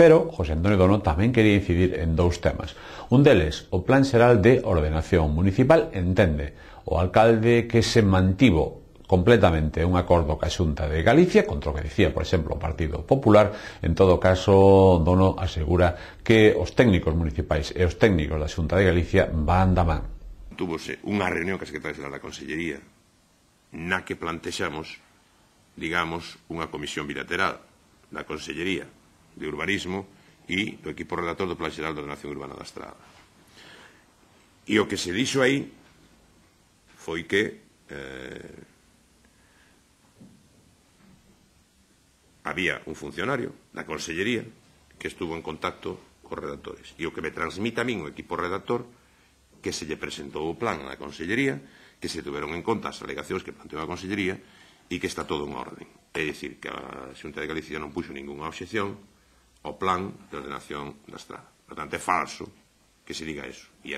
Pero José Antonio Dono tamén quería incidir en dous temas. Un deles, o Plan Xeral de Ordenación Municipal, entende o alcalde que se mantivo completamente un acordo ca Xunta de Galicia, contra o que dicía, por exemplo, o Partido Popular. En todo caso, Dono asegura que os técnicos municipais e os técnicos da Xunta de Galicia van da man. Túvose unha reunión que a Secretaria Xeral da Consellería na que plantexamos, digamos, unha comisión bilateral da Consellería de Urbanismo e do equipo redactor do Plan Xeral de Ordenación Urbana da Estrada. E o que se dixo aí foi que había un funcionario da Consellería que estuvo en contacto cos redactores. E o que me transmite a min o equipo redactor que se lle presentou o plan á Consellería, que se tuveron en conta as alegacións que planteou a Consellería e que está todo en orden. É dicir, que a Xunta de Galicia non puxo ninguna obxección ao plan de ordenación da estrada. Por tanto, é falso que se diga eso. E